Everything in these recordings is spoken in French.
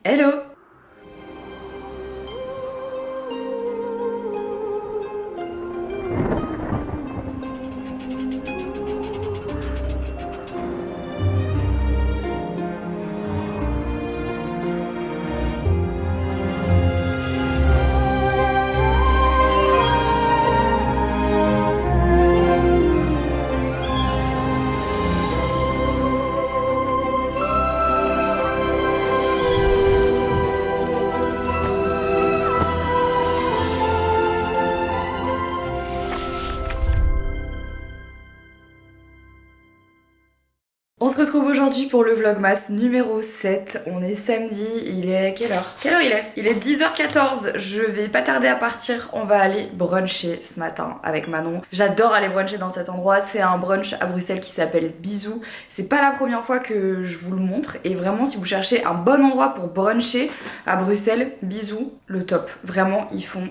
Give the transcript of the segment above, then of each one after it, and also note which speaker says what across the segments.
Speaker 1: Hello! On se retrouve aujourd'hui pour le vlogmas numéro 7. On est samedi, il est... Quelle heure? Quelle heure il est? Il est 10h14, je vais pas tarder à partir. On va aller bruncher ce matin avec Manon. J'adore aller bruncher dans cet endroit, c'est un brunch à Bruxelles qui s'appelle Bisou. C'est pas la première fois que je vous le montre et vraiment si vous cherchez un bon endroit pour bruncher à Bruxelles, Bisou, le top. Vraiment, ils font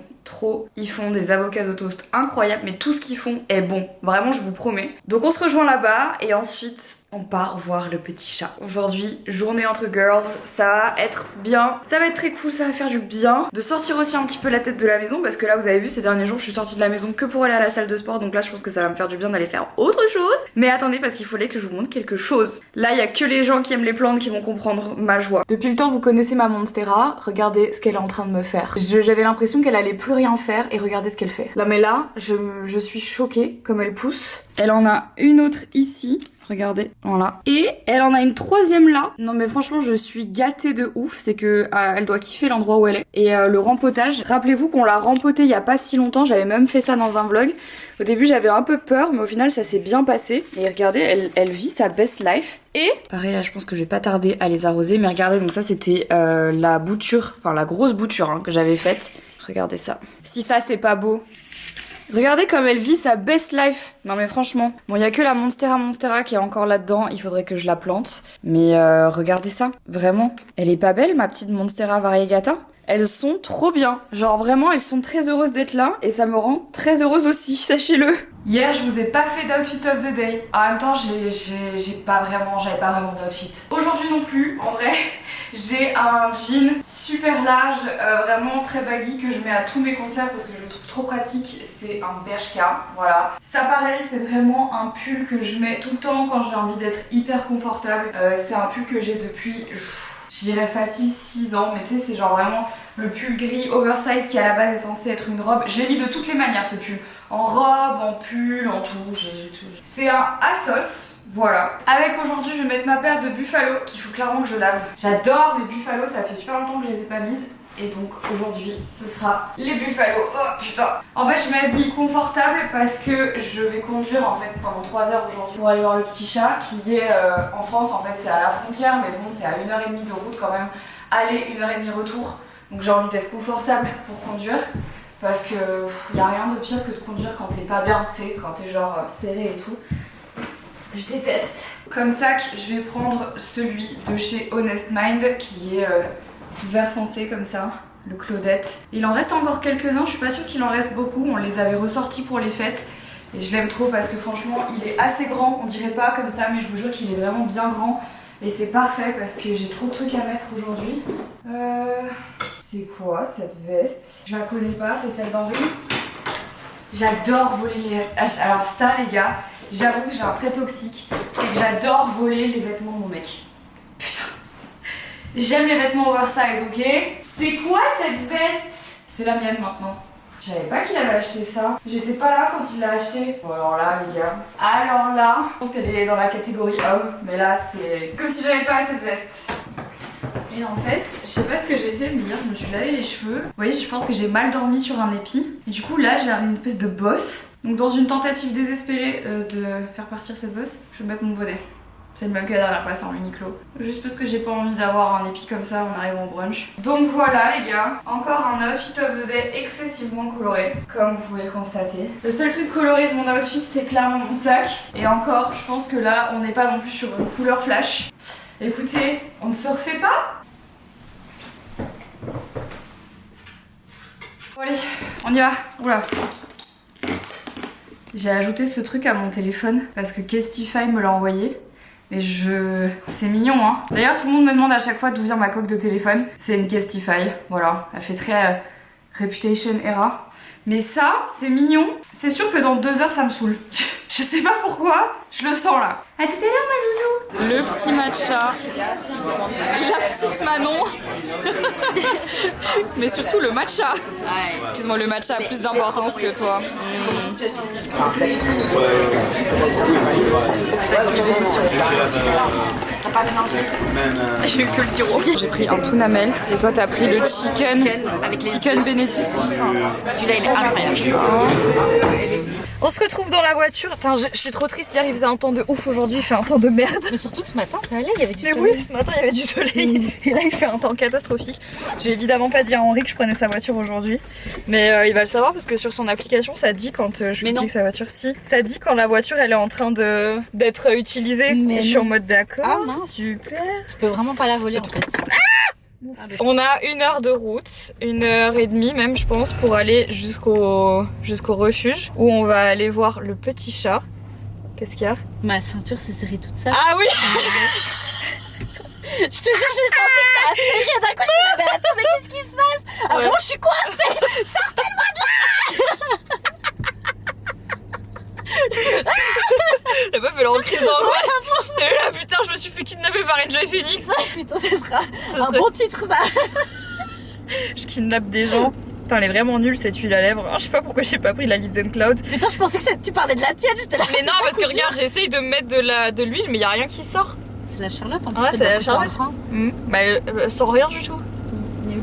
Speaker 1: des avocado toast incroyables, mais tout ce qu'ils font est bon, vraiment je vous promets. Donc on se rejoint là-bas et ensuite on part voir le petit chat. Aujourd'hui, journée entre girls, ça va être bien, ça va être très cool, ça va faire du bien. De sortir aussi un petit peu la tête de la maison parce que là vous avez vu ces derniers jours je suis sortie de la maison que pour aller à la salle de sport, donc là je pense que ça va me faire du bien d'aller faire autre chose. Mais attendez parce qu'il fallait que je vous montre quelque chose. Là il y a que les gens qui aiment les plantes qui vont comprendre ma joie. Depuis le temps vous connaissez ma Monstera, regardez ce qu'elle est en train de me faire. J'avais l'impression qu'elle allait plus rien faire et regardez ce qu'elle fait. Non mais là je suis choquée comme elle pousse. Elle en a une autre ici. Regardez, voilà. Et elle en a une troisième là. Non mais franchement je suis gâtée de ouf. C'est que elle doit kiffer l'endroit où elle est. Et le rempotage, rappelez-vous qu'on l'a rempoté il y a pas si longtemps. J'avais même fait ça dans un vlog. Au début j'avais un peu peur mais au final ça s'est bien passé. Et regardez, elle vit sa best life. Et pareil là je pense que je vais pas tarder à les arroser. Mais regardez, donc ça c'était la bouture, enfin la grosse bouture hein, que j'avais faite. Regardez ça. Si ça c'est pas beau. Regardez comme elle vit sa best life. Non mais franchement. Bon, il y a que la Monstera qui est encore là-dedans. Il faudrait que je la plante. Mais regardez ça. Vraiment. Elle est pas belle, ma petite Monstera variegata? Elles sont trop bien. Genre vraiment, elles sont très heureuses d'être là. Et ça me rend très heureuse aussi, sachez-le. Hier, je vous ai pas fait d'outfit of the day. En même temps, j'avais pas vraiment d'outfit. Aujourd'hui non plus, en vrai. J'ai un jean super large, vraiment très baggy que je mets à tous mes concerts parce que je le trouve trop pratique. C'est un Bershka, voilà. Ça pareil, c'est vraiment un pull que je mets tout le temps quand j'ai envie d'être hyper confortable. C'est un pull que j'ai depuis, je dirais facile 6 ans, mais tu sais c'est genre vraiment le pull gris oversize qui à la base est censé être une robe. Je l'ai mis de toutes les manières ce pull. En robe, en pull, en tout, j'ai tout. C'est un Asos. Voilà. Avec aujourd'hui, je vais mettre ma paire de Buffalo qu'il faut clairement que je lave. J'adore mes Buffalo, ça fait super longtemps que je les ai pas mises. Et donc aujourd'hui, ce sera les Buffalo. Oh putain. En fait, je m'habille confortable parce que je vais conduire en fait pendant 3 heures aujourd'hui pour aller voir le petit chat qui est en France. En fait, c'est à la frontière, mais bon, c'est à 1h30 de route quand même. Aller, 1h30 retour. Donc j'ai envie d'être confortable pour conduire. Parce que y a rien de pire que de conduire quand t'es pas bien, tu sais, quand t'es genre serré et tout. Je déteste. Comme sac, je vais prendre celui de chez Honest Mind qui est vert foncé comme ça, le Claudette. Il en reste encore quelques-uns, je suis pas sûre qu'il en reste beaucoup, on les avait ressortis pour les fêtes. Et je l'aime trop parce que franchement, il est assez grand, on dirait pas comme ça, mais je vous jure qu'il est vraiment bien grand. Et c'est parfait parce que j'ai trop de trucs à mettre aujourd'hui. C'est quoi cette veste? Je la connais pas, c'est celle d'Henri. J'adore voler les... Alors ça les gars, j'avoue que j'ai un trait toxique, c'est que j'adore voler les vêtements de mon mec. Putain. J'aime les vêtements oversize, ok? C'est quoi cette veste? C'est la mienne maintenant. Je savais pas qu'il avait acheté ça. J'étais pas là quand il l'a acheté. Bon alors là les gars. Alors là, je pense qu'elle est dans la catégorie homme, mais là c'est comme si j'avais pas cette veste. Et en fait, je sais pas ce que j'ai fait, mais hier je me suis lavé les cheveux. Vous voyez, je pense que j'ai mal dormi sur un épi. Et du coup là, j'ai une espèce de bosse. Donc dans une tentative désespérée de faire partir cette bosse, je vais mettre mon bonnet. C'est le même que la dernière fois, c'est en Uniqlo. Juste parce que j'ai pas envie d'avoir un épi comme ça en arrivant au brunch. Donc voilà les gars, encore un outfit of the day excessivement coloré, comme vous pouvez le constater. Le seul truc coloré de mon outfit, c'est clairement mon sac. Et encore, je pense que là, on n'est pas non plus sur une couleur flash. Écoutez, on ne se refait pas? Bon allez, on y va. Oula. J'ai ajouté ce truc à mon téléphone parce que Kestify me l'a envoyé. Mais c'est mignon, hein. D'ailleurs, tout le monde me demande à chaque fois d'où vient ma coque de téléphone. C'est une Castify, voilà. Elle fait très Reputation Era. Mais ça, c'est mignon. C'est sûr que dans 2 heures, ça me saoule. Je sais pas pourquoi, je le sens là. À tout à l'heure, ma zouzou. Le petit matcha. Et la petite Manon. Mais surtout le matcha. Excuse-moi, le matcha a plus d'importance que toi. T'as pas mélangé? J'ai eu que le sirop. J'ai pris un tuna melt et toi t'as pris le chicken avec les chicken benedict. Celui-là il est incroyable. On se retrouve dans la voiture. Putain, je suis trop triste. Hier il faisait un temps de ouf, aujourd'hui il fait un temps de merde.
Speaker 2: Mais surtout que ce matin ça allait, il y avait du soleil.
Speaker 1: Mais oui, ce matin il y avait du soleil et là il fait un temps catastrophique. J'ai évidemment pas dit à Henri que je prenais sa voiture aujourd'hui, mais il va le savoir parce que sur son application ça dit quand je lui dis que sa voiture, si ça dit quand la voiture elle est en train d'être utilisée.
Speaker 2: Mais
Speaker 1: je suis en mode d'accord.
Speaker 2: Ah, mince.
Speaker 1: Super.
Speaker 2: Tu peux vraiment pas la voler en fait.
Speaker 1: On a 1 heure de route, 1h30 même je pense, pour aller jusqu'au refuge où on va aller voir le petit chat. Qu'est-ce qu'il y a?
Speaker 2: Ma ceinture s'est serrée toute seule.
Speaker 1: Ah oui.
Speaker 2: Je te jure, j'ai senti que ça a serré. D'un coup, je me disais, mais attends, mais qu'est-ce qui se passe? Ah, vraiment, je suis coincée. Sortez-moi de là.
Speaker 1: La meuf elle est en crise d'angoisse. Et là putain, je me suis fait kidnapper par Enjoy Phoenix.
Speaker 2: Putain, ce sera un bon titre ça.
Speaker 1: Je kidnappe des gens. Putain, elle est vraiment nulle cette huile à lèvres. Oh, je sais pas pourquoi j'ai pas pris la Lips and Cloud.
Speaker 2: Putain, je pensais que tu parlais de la tienne. J'étais là.
Speaker 1: Mais non, parce que regarde, j'essaye de me mettre de l'huile, mais y a rien qui sort.
Speaker 2: C'est la Charlotte en plus.
Speaker 1: Ouais, c'est la Charlotte. Bah, elle sort rien du tout.
Speaker 2: Nul.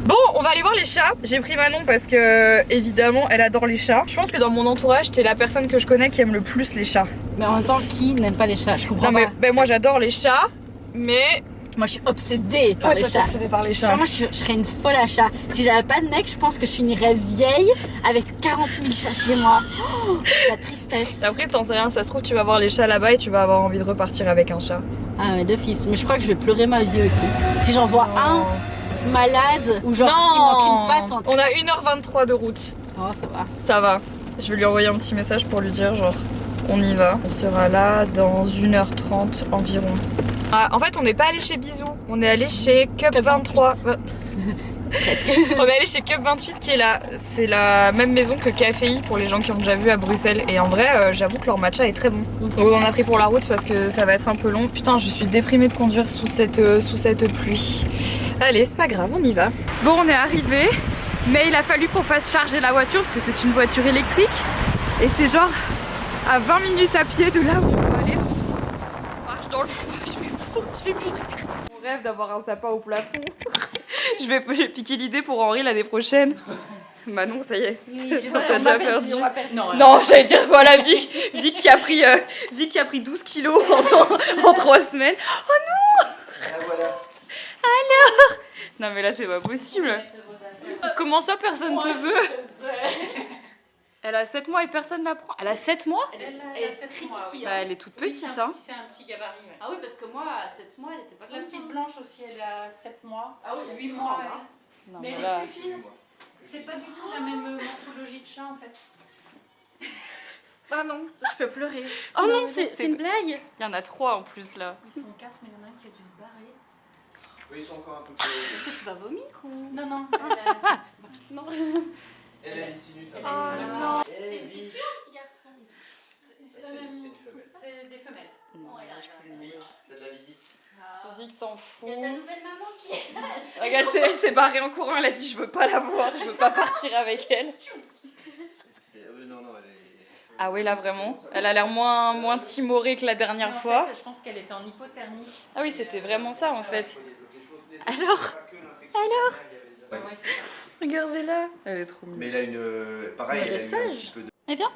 Speaker 1: Bon, on va aller voir les chats. J'ai pris Manon parce que, évidemment, elle adore les chats. Je pense que dans mon entourage, t'es la personne que je connais qui aime le plus les chats.
Speaker 2: Mais en même temps, qui n'aime pas les chats? Je comprends
Speaker 1: non,
Speaker 2: pas.
Speaker 1: mais ben, moi j'adore les chats, mais.
Speaker 2: Moi je suis obsédée par les chats.
Speaker 1: Obsédée par les chats.
Speaker 2: Genre, moi je serais une folle à chat. Si j'avais pas de mec, je pense que je finirais vieille avec 40 000 chats chez moi. Oh, la tristesse.
Speaker 1: Après, t'en sais rien, ça se trouve, tu vas voir les chats là-bas et tu vas avoir envie de repartir avec un chat.
Speaker 2: Ah, mais d'office. Mais je crois que je vais pleurer ma vie aussi. Si j'en vois un malade ou genre qui manque une patte.
Speaker 1: On a 1h23 de route.
Speaker 2: Oh, ça va.
Speaker 1: Ça va. Je vais lui envoyer un petit message pour lui dire, genre, on y va. On sera là dans 1h30 environ. Ah, en fait, on n'est pas allé chez Bisou, on est allé chez Cup 23.
Speaker 2: Presque.
Speaker 1: On est allé chez Cup 28 qui est là. C'est la même maison que Caféi pour les gens qui ont déjà vu à Bruxelles. Et en vrai, j'avoue que leur matcha est très bon. Donc on en a pris pour la route parce que ça va être un peu long. Putain, je suis déprimée de conduire sous cette pluie. Allez, c'est pas grave, on y va. Bon, on est arrivé, mais il a fallu qu'on fasse charger la voiture parce que c'est une voiture électrique. Et c'est genre à 20 minutes à pied de là où on va aller. On marche dans le froid. Je vais mourir. Mon rêve d'avoir un sapin au plafond. J'ai piqué l'idée pour Henri l'année prochaine. Manon, ça y est, ça t'a déjà perdu. Non, j'allais dire voilà, Vic qui a pris 12 kilos en 3 semaines. Oh non. Alors. Non mais là c'est pas possible. Comment ça personne te veut? Elle a 7 mois et personne la prend. Elle a 7 mois?
Speaker 2: Elle est rikiki.
Speaker 1: Bah, elle est toute petite, hein.
Speaker 3: C'est un petit gabarit. Ouais.
Speaker 2: Ah oui, parce que moi, à 7 mois, elle était pas
Speaker 3: La petite blanche aussi, elle a 7 mois.
Speaker 2: Ah oui,
Speaker 3: 8 mois.
Speaker 2: grande, hein.
Speaker 1: Non,
Speaker 3: Mais elle
Speaker 1: là...
Speaker 3: est plus fine. C'est pas du tout la même morphologie de chat en fait.
Speaker 2: Ah non, je peux pleurer.
Speaker 1: Oh non,
Speaker 2: c'est une blague.
Speaker 1: Il y en a 3 en plus là.
Speaker 3: Ils sont 4, mais il y en a un qui a dû se barrer.
Speaker 4: Oui, ils sont encore un peu plus.
Speaker 2: Est-ce que tu vas vomir ou...
Speaker 3: Non, non.
Speaker 2: Non.
Speaker 4: Elle a les sinus, ça
Speaker 2: Oh
Speaker 4: va.
Speaker 2: non.
Speaker 3: C'est une petite fille ou un petit garçon? C'est des femelles.
Speaker 2: Non, elle arrive.
Speaker 4: T'as de la visite.
Speaker 1: Vic s'en fout.
Speaker 3: Il y a ta nouvelle maman qui est là.
Speaker 1: Regarde, elle s'est barrée en courant, elle a dit je veux pas la voir, je veux pas partir avec elle.
Speaker 4: Non, non, elle est.
Speaker 1: Ah oui, là vraiment, elle a l'air moins timorée que la dernière fois.
Speaker 3: En fait, je pense qu'elle était en hypothermie.
Speaker 1: Ah oui, c'était vraiment ça en fait. Alors
Speaker 3: Ouais, c'est ça.
Speaker 1: Regardez-là. Elle est trop mignonne.
Speaker 4: Mais elle a une. Pareil, elle a eu un petit peu de.
Speaker 2: Eh bien.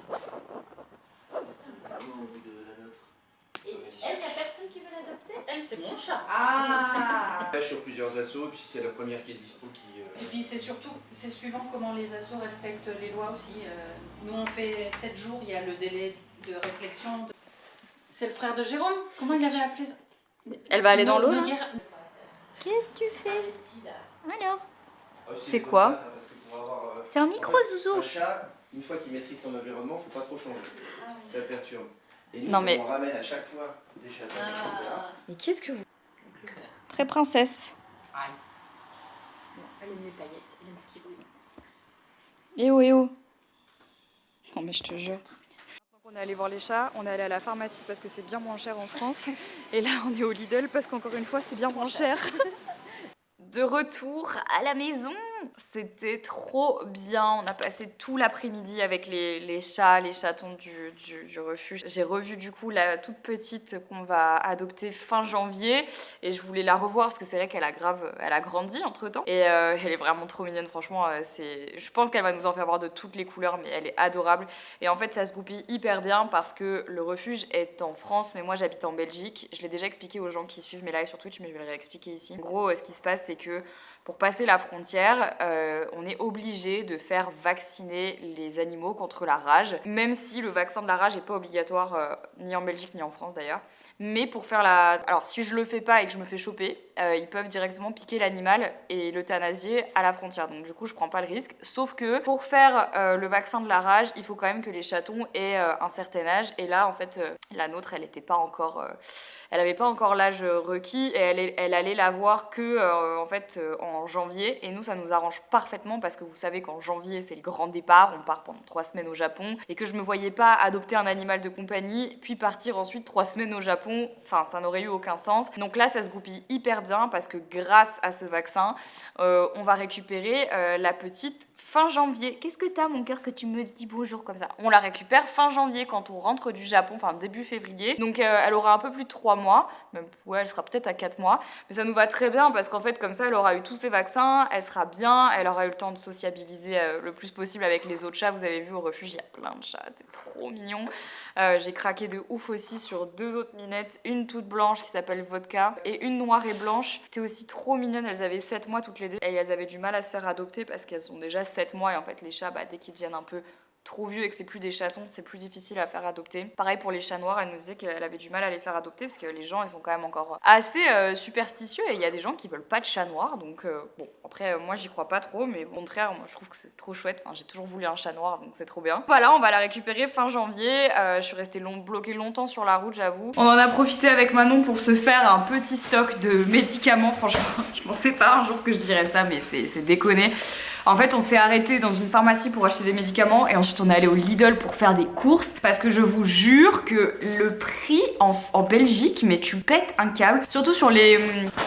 Speaker 3: Et elle, la personne qui veut l'adopter, elle, c'est mon chat. Ah.
Speaker 4: Sur plusieurs assos, puis c'est la première qui est dispo qui.
Speaker 3: Et puis c'est surtout, c'est suivant comment les assos respectent les lois aussi. Nous on fait 7 jours, il y a le délai de réflexion. C'est le frère de Jérôme. Comment il avait appelé ça?
Speaker 1: Elle va aller dans l'eau là.
Speaker 2: Qu'est-ce que tu fais? Alors.
Speaker 1: C'est quoi?
Speaker 2: C'est un micro, Zouzou.
Speaker 4: Un chat, une fois qu'il maîtrise son environnement, faut pas trop changer. Ça le perturbe. Et nous,
Speaker 1: Non, mais-
Speaker 4: on ramène à chaque fois des chatons. etc.
Speaker 1: Mais qu'est-ce que vous... Très princesse.
Speaker 3: Elle aime les paillettes, elle aime ce qui brille.
Speaker 1: Eh oh, eh oh. Non mais je te jure. On est allé voir les chats, on est allé à la pharmacie parce que c'est bien moins cher en France. Et là on est au Lidl parce qu'encore une fois c'est bien moins cher. De retour à la maison. C'était trop bien. On a passé tout l'après-midi avec les chats, les chatons du refuge. J'ai revu du coup la toute petite qu'on va adopter fin janvier et je voulais la revoir parce que c'est vrai qu'elle a grandi entre temps et elle est vraiment trop mignonne. Franchement, je pense qu'elle va nous en faire voir de toutes les couleurs, mais elle est adorable. Et en fait, ça se goupille hyper bien parce que le refuge est en France, mais moi j'habite en Belgique. Je l'ai déjà expliqué aux gens qui suivent mes lives sur Twitch, mais je vais le réexpliquer ici. En gros, ce qui se passe, c'est que pour passer la frontière, on est obligé de faire vacciner les animaux contre la rage, même si le vaccin de la rage n'est pas obligatoire ni en Belgique ni en France d'ailleurs. Mais pour faire la... Alors si je le fais pas et que je me fais choper, ils peuvent directement piquer l'animal et l'euthanasier à la frontière. Donc du coup, je prends pas le risque. Sauf que pour faire le vaccin de la rage, il faut quand même que les chatons aient un certain âge. Et là, en fait, la nôtre, elle était pas encore... elle avait pas encore l'âge requis et elle allait l'avoir que en janvier. Et nous, ça nous arrange parfaitement parce que vous savez qu'en janvier, c'est le grand départ. On part pendant 3 semaines au Japon et que je me voyais pas adopter un animal de compagnie puis partir ensuite 3 semaines au Japon. Enfin, ça n'aurait eu aucun sens. Donc là, ça se goupille hyper bien parce que grâce à ce vaccin, on va récupérer la petite fin janvier. Qu'est-ce que t'as, mon cœur, que tu me dis bonjour comme ça? On la récupère fin janvier quand on rentre du Japon, enfin début février. Donc elle aura un peu plus de 3 mois. Même, ouais, elle sera peut-être à 4 mois. Mais ça nous va très bien parce qu'en fait, comme ça, elle aura eu tous ses vaccins, elle sera bien, elle aura eu le temps de sociabiliser le plus possible avec les autres chats. Vous avez vu, au refuge, il y a plein de chats, c'est trop mignon. J'ai craqué de ouf aussi sur 2 autres minettes, une toute blanche qui s'appelle Vodka et une noire et blanche. C'était aussi trop mignonne, elles avaient 7 mois toutes les deux et elles avaient du mal à se faire adopter parce qu'elles ont déjà 7 mois et en fait les chats, dès qu'ils deviennent un peu trop vieux et que c'est plus des chatons, c'est plus difficile à faire adopter. Pareil pour les chats noirs, elle nous disait qu'elle avait du mal à les faire adopter parce que les gens, ils sont quand même encore assez superstitieux et il y a des gens qui veulent pas de chat noir. Donc bon, après moi j'y crois pas trop, mais au contraire, moi je trouve que c'est trop chouette. Enfin, j'ai toujours voulu un chat noir, donc c'est trop bien. Voilà, on va la récupérer fin janvier. Je suis restée bloquée longtemps sur la route, j'avoue. On en a profité avec Manon pour se faire un petit stock de médicaments. Franchement, je pensais pas un jour que je dirais ça, mais c'est déconné. En fait, on s'est arrêté dans une pharmacie pour acheter des médicaments et ensuite on est allé au Lidl pour faire des courses parce que je vous jure que le prix en Belgique, mais tu pètes un câble. Surtout sur les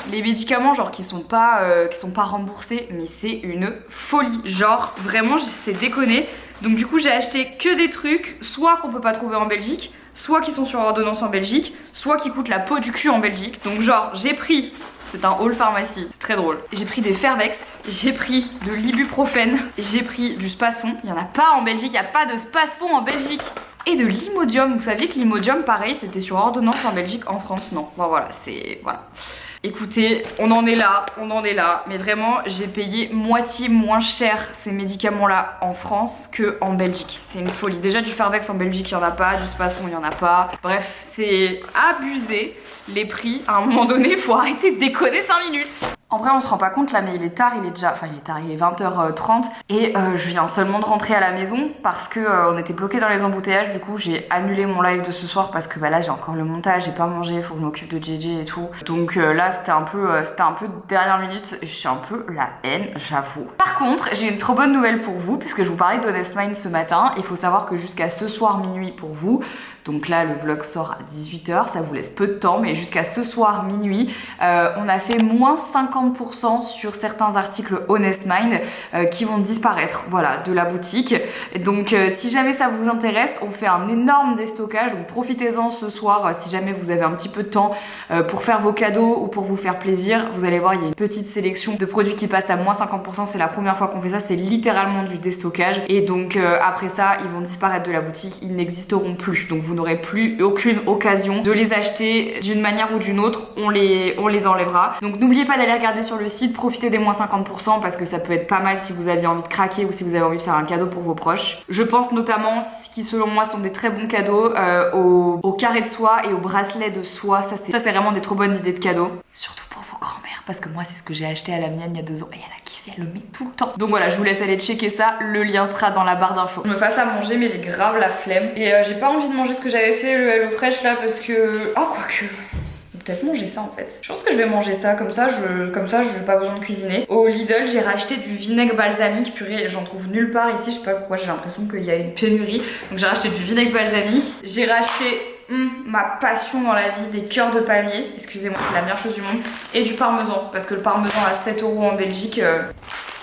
Speaker 1: médicaments genre qui sont pas remboursés, mais c'est une folie. Genre vraiment, c'est déconné. Donc du coup, j'ai acheté que des trucs soit qu'on peut pas trouver en Belgique, soit qui sont sur ordonnance en Belgique, soit qui coûtent la peau du cul en Belgique. Donc genre, j'ai pris... C'est un haul pharmacie, c'est très drôle. J'ai pris des Fervex, j'ai pris de l'ibuprofène, j'ai pris du Spasfon. Il y en a pas en Belgique, il y a pas de Spasfon en Belgique. Et de l'Imodium. Vous saviez que l'Imodium, pareil, c'était sur ordonnance en Belgique, en France, non. Bon, voilà, c'est... Voilà. Écoutez, on en est là, mais vraiment j'ai payé moitié moins cher ces médicaments-là en France que en Belgique. C'est une folie. Déjà du Fervex en Belgique, il y en a pas, du Spasfon, il y en a pas. Bref, c'est abusé les prix. À un moment donné, faut arrêter de déconner 5 minutes. En vrai, on se rend pas compte là, mais il est tard, il est 20h30 et je viens seulement de rentrer à la maison parce que on était bloqués dans les embouteillages. Du coup, j'ai annulé mon live de ce soir parce que là, j'ai encore le montage, j'ai pas mangé, faut que je m'occupe de JJ et tout. Donc là, c'était un peu dernière minute. J'ai un peu la haine, j'avoue. Par contre, j'ai une trop bonne nouvelle pour vous puisque je vous parlais d'Honest Mind ce matin. Il faut savoir que jusqu'à ce soir minuit pour vous. Donc là, le vlog sort à 18h, ça vous laisse peu de temps, mais jusqu'à ce soir minuit, on a fait moins 50% sur certains articles Honest Mind qui vont disparaître, voilà, de la boutique. Donc si jamais ça vous intéresse, on fait un énorme déstockage, donc profitez-en ce soir si jamais vous avez un petit peu de temps pour faire vos cadeaux ou pour vous faire plaisir. Vous allez voir, il y a une petite sélection de produits qui passent à moins 50%, c'est la première fois qu'on fait ça, c'est littéralement du déstockage. Et donc après ça, ils vont disparaître de la boutique, ils n'existeront plus. Donc vous n'aurez plus aucune occasion de les acheter d'une manière ou d'une autre, on les enlèvera. Donc n'oubliez pas d'aller regarder sur le site, profitez des moins 50% parce que ça peut être pas mal si vous aviez envie de craquer ou si vous avez envie de faire un cadeau pour vos proches. Je pense notamment, ce qui selon moi sont des très bons cadeaux, au carré de soie et au bracelet de soie. Ça c'est vraiment des trop bonnes idées de cadeaux. Surtout pour vos grands-mères parce que moi c'est ce que j'ai acheté à la mienne il y a 2 ans et elle a kiffé. suivez, elle le met tout le temps. Donc voilà, je vous laisse aller checker ça, le lien sera dans la barre d'infos. Je me fasse à manger mais j'ai grave la flemme. Et j'ai pas envie de manger ce que j'avais fait, le HelloFresh là, parce que... Ah, quoique... Peut-être manger ça en fait. Je pense que je vais manger ça, comme ça je n'ai pas besoin de cuisiner. Au Lidl, j'ai racheté du vinaigre balsamique, purée, j'en trouve nulle part ici, je sais pas pourquoi, j'ai l'impression qu'il y a une pénurie. Donc j'ai racheté du vinaigre balsamique. J'ai racheté ma passion dans la vie, des cœurs de palmier, excusez-moi, c'est la meilleure chose du monde, et du parmesan, parce que le parmesan à 7 € en Belgique...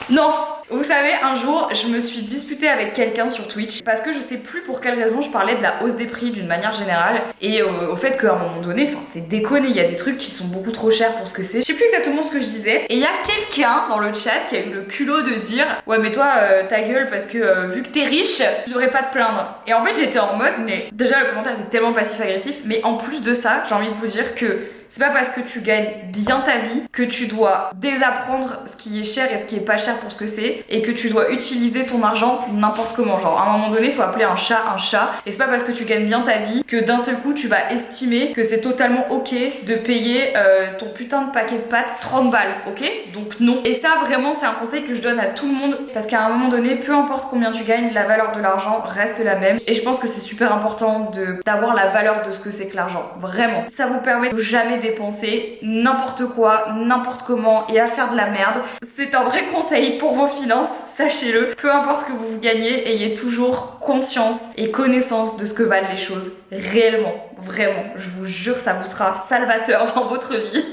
Speaker 1: Non! Vous savez, un jour, je me suis disputée avec quelqu'un sur Twitch parce que je sais plus pour quelle raison je parlais de la hausse des prix d'une manière générale et au fait qu'à un moment donné, enfin c'est déconné, il y a des trucs qui sont beaucoup trop chers pour ce que c'est. Je sais plus exactement ce que je disais et il y a quelqu'un dans le chat qui a eu le culot de dire ouais mais toi ta gueule parce que vu que t'es riche, tu devrais pas te plaindre. Et en fait j'étais en mode mais déjà le commentaire était tellement passif-agressif mais en plus de ça, j'ai envie de vous dire que c'est pas parce que tu gagnes bien ta vie que tu dois désapprendre ce qui est cher et ce qui est pas cher pour ce que c'est et que tu dois utiliser ton argent n'importe comment. Genre à un moment donné, il faut appeler un chat et c'est pas parce que tu gagnes bien ta vie que d'un seul coup tu vas estimer que c'est totalement ok de payer ton putain de paquet de pâtes 30 balles, ok? Donc non. Et ça vraiment c'est un conseil que je donne à tout le monde parce qu'à un moment donné, peu importe combien tu gagnes, la valeur de l'argent reste la même et je pense que c'est super important d'avoir la valeur de ce que c'est que l'argent. Vraiment. Ça vous permet de jamais dépenser n'importe quoi, n'importe comment et à faire de la merde. C'est un vrai conseil pour vos finances, sachez-le. Peu importe ce que vous gagnez, ayez toujours conscience et connaissance de ce que valent les choses réellement, vraiment. Je vous jure, ça vous sera salvateur dans votre vie.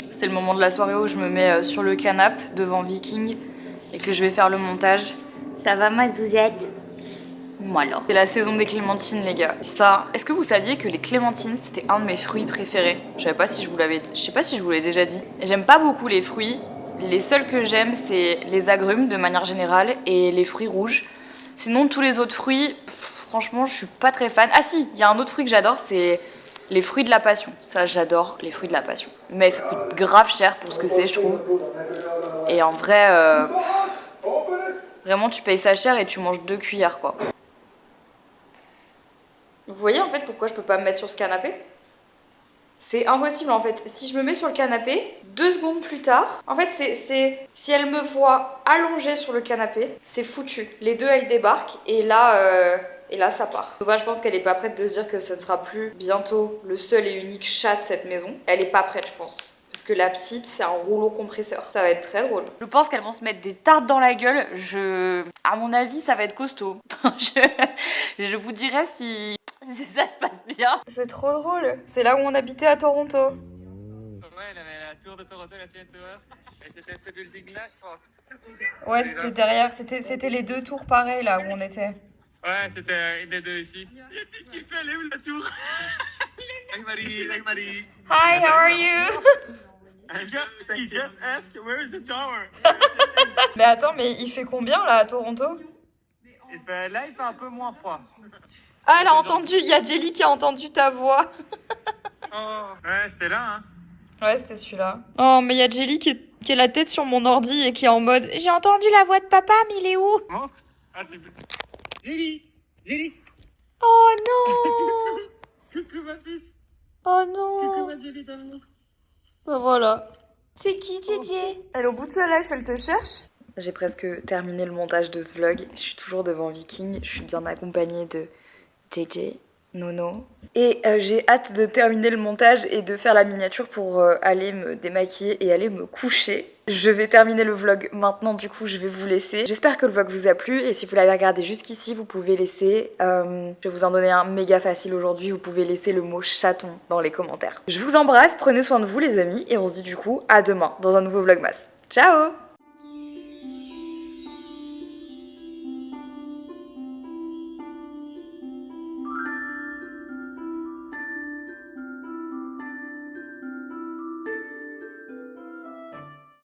Speaker 1: C'est le moment de la soirée où je me mets sur le canapé devant Viking et que je vais faire le montage.
Speaker 2: Ça va ma zouzette?
Speaker 1: Moi alors. C'est la saison des clémentines les gars. Ça, est-ce que vous saviez que les clémentines c'était un de mes fruits préférés? Je sais pas si je vous l'ai déjà dit. J'aime pas beaucoup les fruits. Les seuls que j'aime c'est les agrumes de manière générale et les fruits rouges. Sinon tous les autres fruits, franchement je suis pas très fan. Ah si, il y a un autre fruit que j'adore, c'est les fruits de la passion. Ça j'adore les fruits de la passion. Mais ça coûte grave cher pour ce que c'est je trouve. Et en vrai, vraiment tu payes ça cher et tu manges 2 cuillères quoi. Vous voyez en fait pourquoi je peux pas me mettre sur ce canapé? C'est impossible en fait. Si je me mets sur le canapé, 2 secondes plus tard, en fait si elle me voit allongée sur le canapé, c'est foutu. Les deux elles débarquent et là ça part. Je pense qu'elle est pas prête de se dire que ce ne sera plus bientôt le seul et unique chat de cette maison. Elle est pas prête je pense. Parce que la petite, c'est un rouleau compresseur. Ça va être très drôle. Je pense qu'elles vont se mettre des tartes dans la gueule. À mon avis, ça va être costaud. Je vous dirai si ça se passe bien. C'est trop drôle. C'est là où on habitait à Toronto.
Speaker 5: Ouais, la tour de Toronto, la CN Tower. Et c'était ce building-là, je pense.
Speaker 1: Ouais, c'était derrière. C'était les 2 tours pareils, là, où on était.
Speaker 5: Ouais, c'était une des 2 ici. Y'a-t-il qui fait, elle est où la tour?
Speaker 4: Hey Marie.
Speaker 1: Hi, how are you?
Speaker 5: He just asked, where is the tower?
Speaker 1: Mais attends, mais il fait combien, là, à Toronto?
Speaker 5: Là, il fait un peu moins froid.
Speaker 1: Ah, elle a entendu. Il y a Jelly qui a entendu ta voix.
Speaker 5: Oh, ouais, c'était là, hein.
Speaker 1: Ouais, c'était celui-là. Oh, mais il y a Jelly qui est la tête sur mon ordi et qui est en mode j'ai entendu la voix de papa, mais il est où?
Speaker 5: Bon. Ah, c'est... Jelly.
Speaker 1: Oh non.
Speaker 5: Coucou ma fils.
Speaker 1: Oh
Speaker 5: Coucou
Speaker 1: non.
Speaker 5: ma Jelly d'amour.
Speaker 1: Bah voilà. C'est qui, JJ? Elle est au bout de sa life, elle te cherche? J'ai presque terminé le montage de ce vlog. Je suis toujours devant Viking. Je suis bien accompagnée de JJ, Nono. Et j'ai hâte de terminer le montage et de faire la miniature pour aller me démaquiller et aller me coucher. Je vais terminer le vlog maintenant, du coup je vais vous laisser. J'espère que le vlog vous a plu et si vous l'avez regardé jusqu'ici, vous pouvez laisser, je vais vous en donner un méga facile aujourd'hui, vous pouvez laisser le mot chaton dans les commentaires. Je vous embrasse, prenez soin de vous les amis et on se dit du coup à demain dans un nouveau vlogmas. Ciao!